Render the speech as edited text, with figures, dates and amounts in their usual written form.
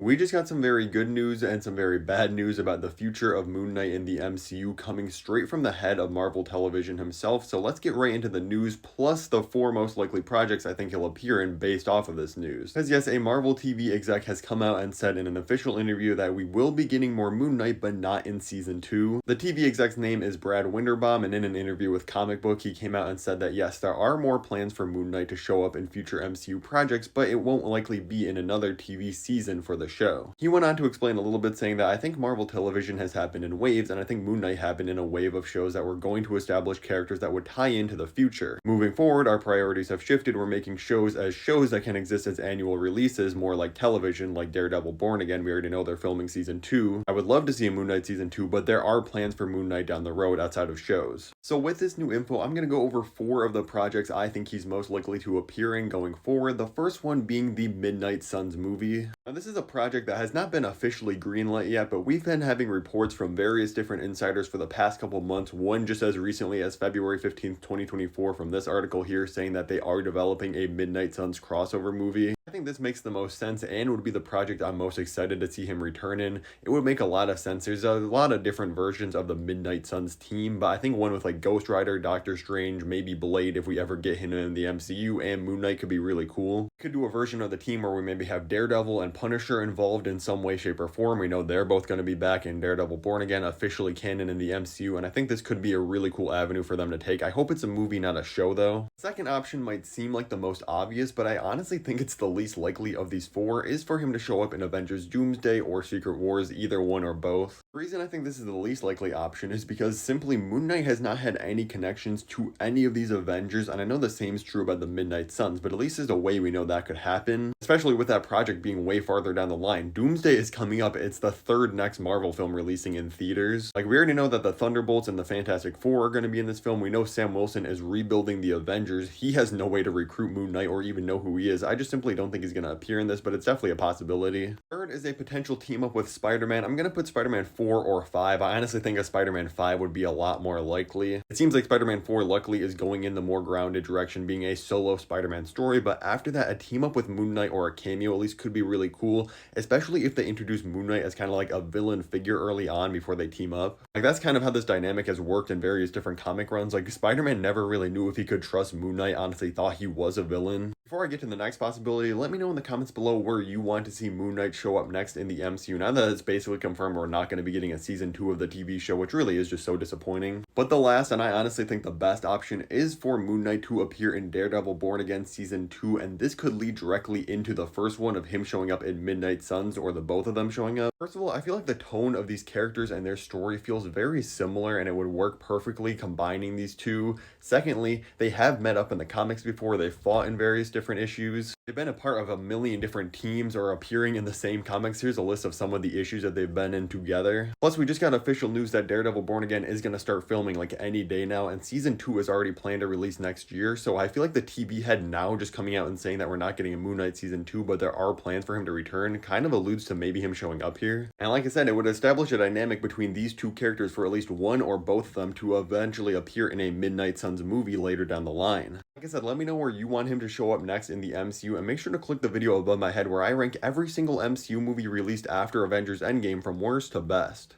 We just got some very good news and some very bad news about the future of Moon Knight in the MCU coming straight from the head of Marvel Television himself. So let's get right into the news, plus the four most likely projects I think he'll appear in based off of this news. Because yes, a Marvel TV exec has come out and said in an official interview that we will be getting more Moon Knight, but not in season 2. The TV exec's name is Brad Winderbaum, and in an interview with Comic Book, he came out and said that yes, there are more plans for Moon Knight to show up in future MCU projects, but it won't likely be in another TV season for the show. He went on to explain a little bit, saying that I think Marvel Television has happened in waves, and I think Moon Knight happened in a wave of shows that were going to establish characters that would tie into the future. Moving forward, our priorities have shifted. We're making shows that can exist as annual releases, more like television, like Daredevil Born Again. We already know they're filming season 2. I would love to see a Moon Knight season 2, but there are plans for Moon Knight down the road outside of shows. So with this new info, I'm going to go over 4 of the projects I think he's most likely to appear in going forward. The first one being the Midnight Suns movie. Now, this is a project that has not been officially greenlit yet, but we've been having reports from various different insiders for the past couple months, one just as recently as February 15th, 2024 from this article here, saying that they are developing a Midnight Suns crossover movie. I think this makes the most sense and would be the project I'm most excited to see him return in. It would make a lot of sense. There's a lot of different versions of the Midnight Suns team, but I think one with like Ghost Rider, Doctor Strange, maybe Blade if we ever get him in the MCU, and Moon Knight could be really cool. Could do a version of the team where we maybe have Daredevil and Punisher involved in some way, shape, or form. We know they're both going to be back in Daredevil Born Again, officially canon in the MCU, and I think this could be a really cool avenue for them to take. I hope it's a movie, not a show, though. Second option might seem like the most obvious, but I honestly think it's the least likely of these 4, is for him to show up in Avengers Doomsday or Secret Wars, either one or both. The reason I think this is the least likely option is because simply Moon Knight has not had any connections to any of these Avengers, and I know the same is true about the Midnight Suns, but at least there's a way we know that could happen, especially with that project being way farther down the line. Doomsday is coming up. It's the 3rd next Marvel film releasing in theaters. Like, we already know that the Thunderbolts and the Fantastic Four are going to be in this film. We know Sam Wilson is rebuilding the Avengers. He has no way to recruit Moon Knight or even know who he is. I just simply don't think he's going to appear in this, but it's definitely a possibility. Third is a potential team up with Spider-Man. I'm going to put Spider-Man 4 or 5. I honestly think a Spider-Man 5 would be a lot more likely. It seems like Spider-Man 4 luckily is going in the more grounded direction, being a solo Spider-Man story, but after that, a team up with Moon Knight or a cameo at least could be really cool, especially if they introduce Moon Knight as kind of like a villain figure early on before they team up. Like, that's kind of how this dynamic has worked in various different comic runs. Like, Spider-Man never really knew if he could trust Moon Knight, honestly thought he was a villain. Before I get to the next possibility, let me know in the comments below where you want to see Moon Knight show up next in the MCU. Now that it's basically confirmed we're not going to be getting a season 2 of the TV show, which really is just so disappointing. But the last, and I honestly think the best option, is for Moon Knight to appear in Daredevil Born Again season 2, and this could lead directly into the first one of him showing up in Midnight Suns, or the both of them showing up. First of all, I feel like the tone of these characters and their story feels very similar, and it would work perfectly combining these two. Secondly, they have met up in the comics before. They've fought in various different issues. They've been a part of a million different teams or appearing in the same comics. Here's a list of some of the issues that they've been in together. Plus, we just got official news that Daredevil Born Again is going to start filming like any day now, and season 2 is already planned to release next year. So I feel like the TV head now just coming out and saying that we're not getting a Moon Knight season 2, but there are plans for him to return, kind of alludes to maybe him showing up here. And like I said, it would establish a dynamic between these two characters for at least one or both of them to eventually appear in a Midnight Suns movie later down the line. Like I said, let me know where you want him to show up next in the MCU, and make sure to click the video above my head where I rank every single MCU movie released after Avengers Endgame from worst to best.